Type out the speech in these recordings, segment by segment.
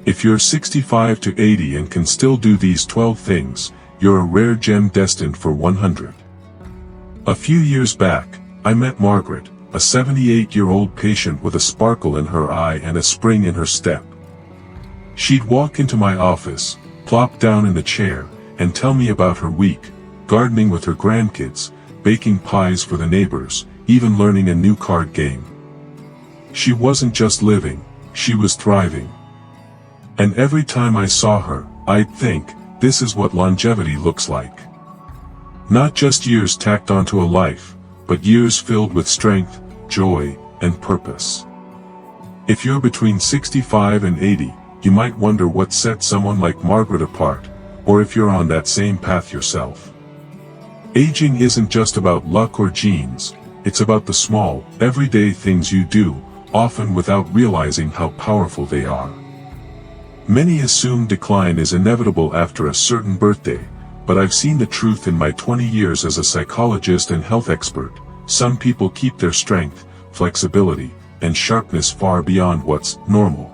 If you're 65 to 80 and can still do these 12 things, you're a rare gem destined for 100. A few years back, I met Margaret, a 78-year-old patient with a sparkle in her eye and a spring in her step. She'd walk into my office, plop down in the chair, and tell me about her week, gardening with her grandkids, baking pies for the neighbors, even learning a new card game. She wasn't just living, she was thriving. And every time I saw her, I'd think, this is what longevity looks like. Not just years tacked onto a life, but years filled with strength, joy, and purpose. If you're between 65 and 80, you might wonder what sets someone like Margaret apart, or if you're on that same path yourself. Aging isn't just about luck or genes, it's about the small, everyday things you do, often without realizing how powerful they are. Many assume decline is inevitable after a certain birthday, but I've seen the truth in my 20 years as a psychologist and health expert. Some people keep their strength, flexibility, and sharpness far beyond what's normal.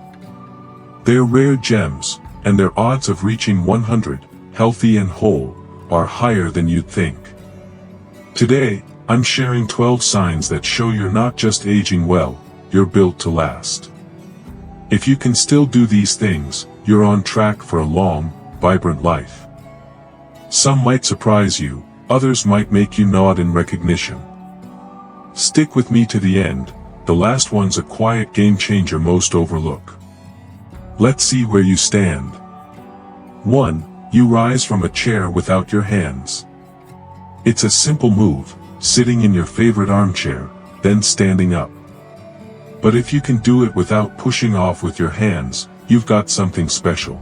They're rare gems, and their odds of reaching 100, healthy and whole, are higher than you'd think. Today, I'm sharing 12 signs that show you're not just aging well, you're built to last. If you can still do these things, you're on track for a long, vibrant life. Some might surprise you, others might make you nod in recognition. Stick with me to the end, the last one's a quiet game changer most overlook. Let's see where you stand. 1. You rise from a chair without your hands. It's a simple move, sitting in your favorite armchair, then standing up. But if you can do it without pushing off with your hands, you've got something special.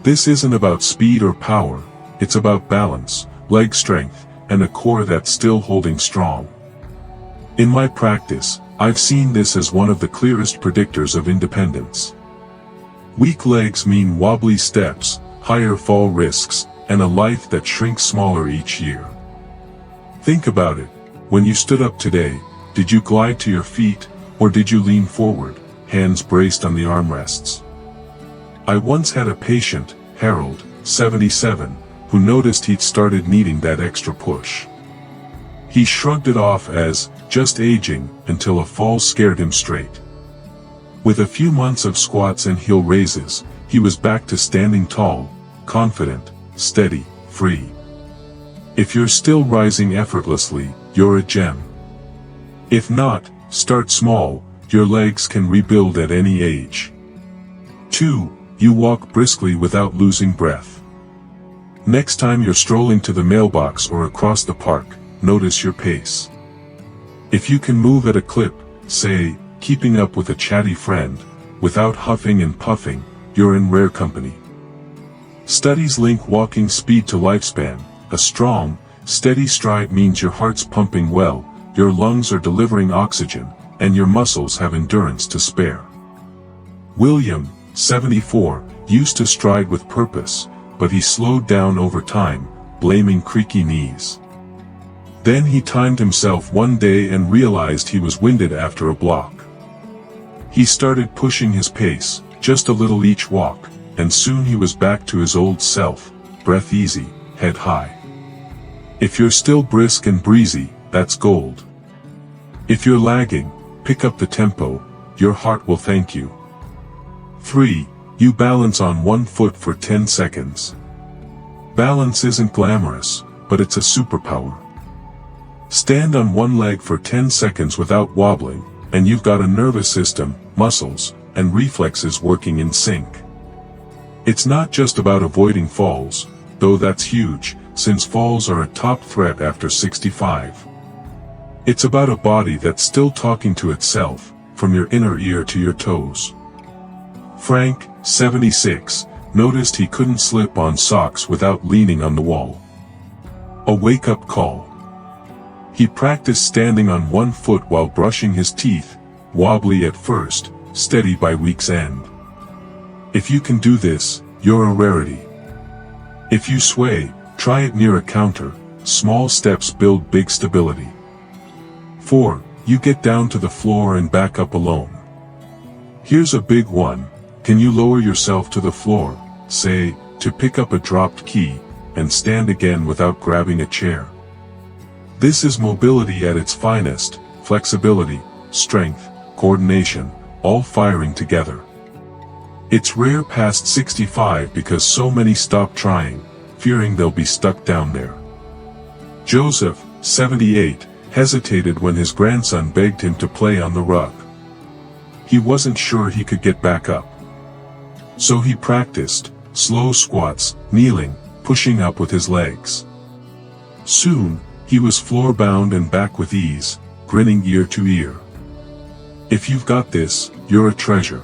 This isn't about speed or power, it's about balance, leg strength, and a core that's still holding strong. In my practice, I've seen this as one of the clearest predictors of independence. Weak legs mean wobbly steps, higher fall risks, and a life that shrinks smaller each year. Think about it. When you stood up today, did you glide to your feet, or did you lean forward, hands braced on the armrests? I once had a patient, Harold, 77, who noticed he'd started needing that extra push. He shrugged it off as just aging until a fall scared him straight. With a few months of squats and heel raises, he was back to standing tall, confident, steady, free. If you're still rising effortlessly, you're a gem. If not, start small, your legs can rebuild at any age. 2. You walk briskly without losing breath. Next time you're strolling to the mailbox or across the park, notice your pace. If you can move at a clip, say, keeping up with a chatty friend, without huffing and puffing, you're in rare company. Studies link walking speed to lifespan. A strong, steady stride means your heart's pumping well, your lungs are delivering oxygen, and your muscles have endurance to spare. William, 74, used to stride with purpose, but he slowed down over time, blaming creaky knees. Then he timed himself one day and realized he was winded after a block. He started pushing his pace, just a little each walk, and soon he was back to his old self, breath easy, head high. If you're still brisk and breezy, that's gold. If you're lagging, pick up the tempo, your heart will thank you. 3. You balance on one foot for 10 seconds. Balance isn't glamorous, but it's a superpower. Stand on one leg for 10 seconds without wobbling, and you've got a nervous system, muscles, and reflexes working in sync. It's not just about avoiding falls, though that's huge, since falls are a top threat after 65. It's about a body that's still talking to itself, from your inner ear to your toes. Frank, 76, noticed he couldn't slip on socks without leaning on the wall. A wake-up call. He practiced standing on one foot while brushing his teeth, wobbly at first, steady by week's end. If you can do this, you're a rarity. If you sway, try it near a counter. Small steps build big stability. 4. You get down to the floor and back up alone. Here's a big one. Can you lower yourself to the floor, say, to pick up a dropped key, and stand again without grabbing a chair? This is mobility at its finest, flexibility, strength, coordination, all firing together. It's rare past 65 because so many stop trying, fearing they'll be stuck down there. Joseph, 78, hesitated when his grandson begged him to play on the rug. He wasn't sure he could get back up. So he practiced, slow squats, kneeling, pushing up with his legs. Soon, he was floor-bound and back with ease, grinning ear to ear. If you've got this, you're a treasure.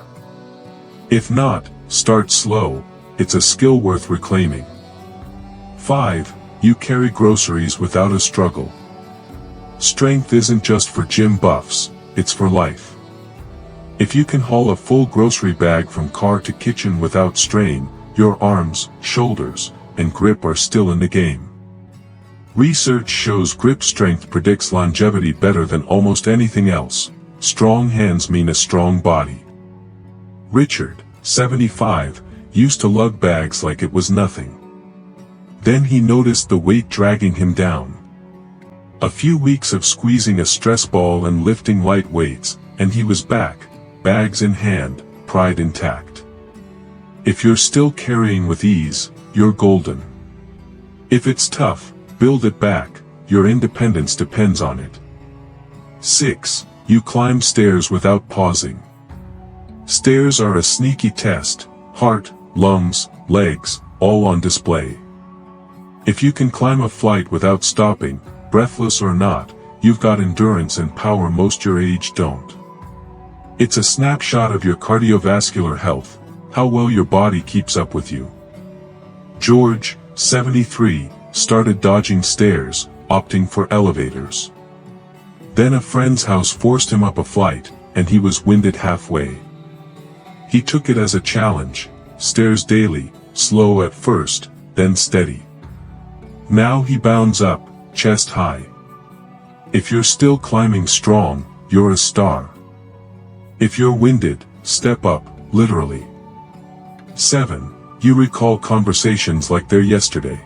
If not, start slow, it's a skill worth reclaiming. 5. You carry groceries without a struggle. Strength isn't just for gym buffs, it's for life. If you can haul a full grocery bag from car to kitchen without strain, your arms, shoulders, and grip are still in the game. Research shows grip strength predicts longevity better than almost anything else. Strong hands mean a strong body. Richard, 75, used to lug bags like it was nothing. Then he noticed the weight dragging him down. A few weeks of squeezing a stress ball and lifting light weights, and he was back, bags in hand, pride intact. If you're still carrying with ease, you're golden. If it's tough, build it back, your independence depends on it. 6. You climb stairs without pausing. Stairs are a sneaky test, heart, lungs, legs, all on display. If you can climb a flight without stopping, breathless or not, you've got endurance and power most your age don't. It's a snapshot of your cardiovascular health, how well your body keeps up with you. George, 73, started dodging stairs, opting for elevators. Then a friend's house forced him up a flight, and he was winded halfway. He took it as a challenge, stairs daily, slow at first, then steady. Now he bounds up, chest high. If you're still climbing strong, you're a star. If you're winded, step up, literally. 7. You recall conversations like they're yesterday.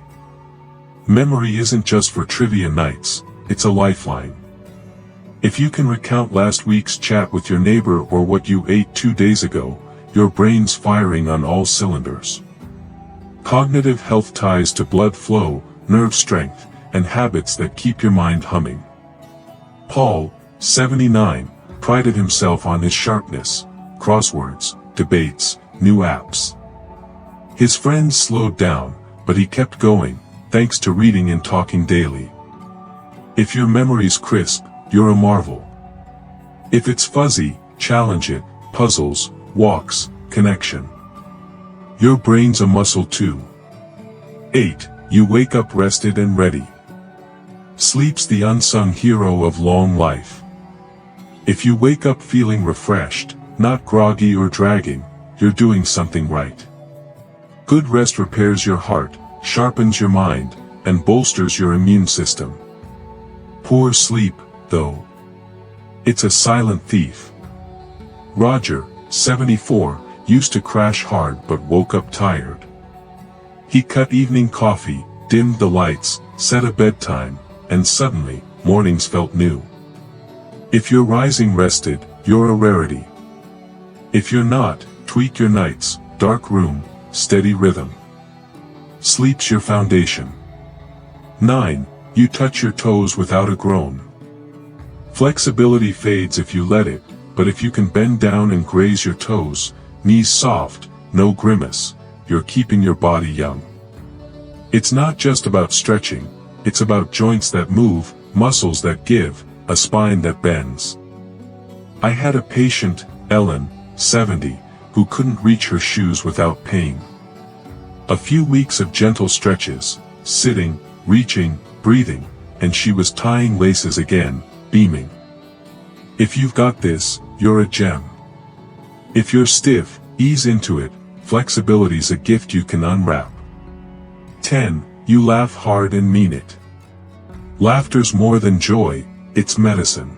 Memory isn't just for trivia nights, it's a lifeline. If you can recount last week's chat with your neighbor or what you ate 2 days ago, your brain's firing on all cylinders. Cognitive health ties to blood flow, nerve strength, and habits that keep your mind humming. Paul, 79, prided himself on his sharpness, crosswords, debates, new apps. His friends slowed down, but he kept going, thanks to reading and talking daily. If your memory's crisp, you're a marvel. If it's fuzzy, challenge it, puzzles, walks, connection. Your brain's a muscle too. 8. You wake up rested and ready. Sleep's the unsung hero of long life. If you wake up feeling refreshed, not groggy or dragging, you're doing something right. Good rest repairs your heart, sharpens your mind, and bolsters your immune system. Poor sleep, though. It's a silent thief. Roger, 74, used to crash hard but woke up tired. He cut evening coffee, dimmed the lights, set a bedtime, and suddenly, mornings felt new. If you're rising rested, you're a rarity. If you're not, tweak your nights, dark room, steady rhythm. Sleep's your foundation. 9. You touch your toes without a groan. Flexibility fades if you let it, but if you can bend down and graze your toes, knees soft, no grimace, you're keeping your body young. It's not just about stretching, it's about joints that move, muscles that give, a spine that bends. I had a patient, Ellen, 70, who couldn't reach her shoes without pain. A few weeks of gentle stretches, sitting, reaching, breathing, and she was tying laces again, beaming. If you've got this, you're a gem. If you're stiff, ease into it, flexibility's a gift you can unwrap. 10. You laugh hard and mean it. Laughter's more than joy, it's medicine.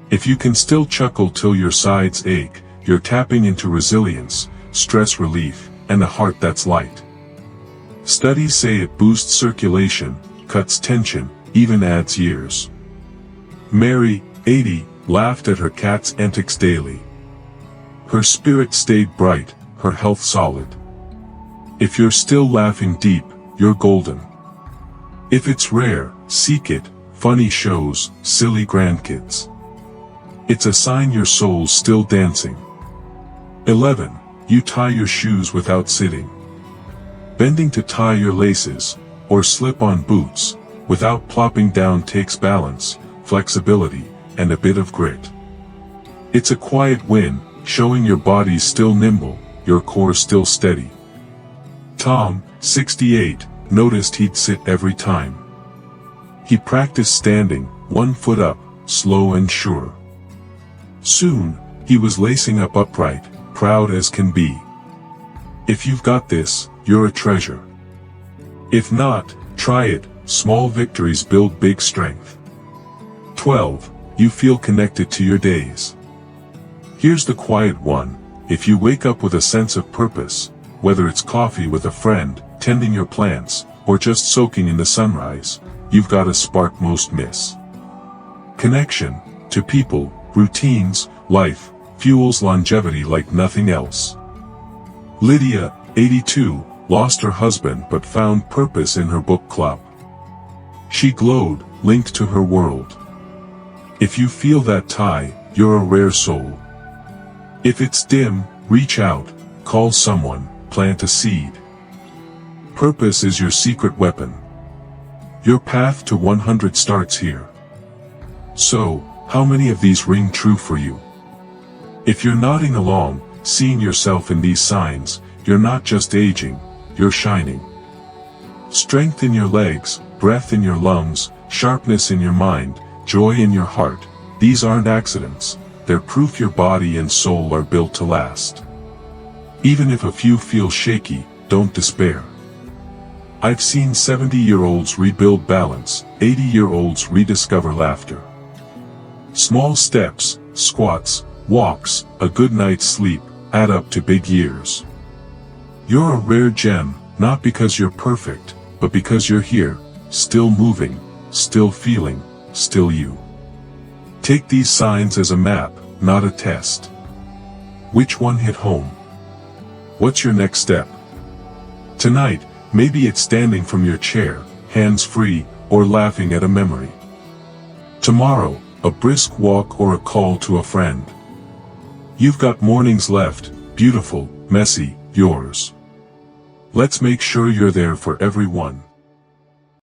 If you can still chuckle till your sides ache, you're tapping into resilience, stress relief, and a heart that's light. Studies say it boosts circulation, cuts tension, even adds years. Mary, 80, laughed at her cat's antics daily. Her spirit stayed bright, her health solid. If you're still laughing deep, you're golden. If it's rare, seek it, funny shows, silly grandkids. It's a sign your soul's still dancing. 11. You tie your shoes without sitting. Bending to tie your laces, or slip on boots, without plopping down takes balance, flexibility, and a bit of grit. It's a quiet win, showing your body's still nimble, your core still steady. Tom, 68, noticed he'd sit every time. He practiced standing, 1 foot up, slow and sure. Soon, he was lacing up upright, proud as can be. If you've got this, you're a treasure. If not, try it, small victories build big strength. 12. You feel connected to your days. Here's the quiet one: if you wake up with a sense of purpose, whether it's coffee with a friend, tending your plants, or just soaking in the sunrise, you've got a spark most miss. Connection to people, routines, life, fuels longevity like nothing else. Lydia, 82, lost her husband but found purpose in her book club. She glowed, linked to her world. If you feel that tie, you're a rare soul. If it's dim, reach out, call someone, plant a seed. Purpose is your secret weapon. Your path to 100 starts here. So, how many of these ring true for you? If you're nodding along, seeing yourself in these signs, you're not just aging, you're shining. Strength in your legs, breath in your lungs, sharpness in your mind, joy in your heart, these aren't accidents, they're proof your body and soul are built to last. Even if a few feel shaky, don't despair. I've seen 70-year-olds rebuild balance, 80-year-olds rediscover laughter. Small steps, squats, walks, a good night's sleep, add up to big years. You're a rare gem, not because you're perfect, but because you're here, still moving, still feeling, still you. Take these signs as a map, not a test. Which one hit home? What's your next step? Tonight, maybe it's standing from your chair, hands free, or laughing at a memory. Tomorrow, a brisk walk or a call to a friend. You've got mornings left, beautiful, messy, yours. Let's make sure you're there for everyone.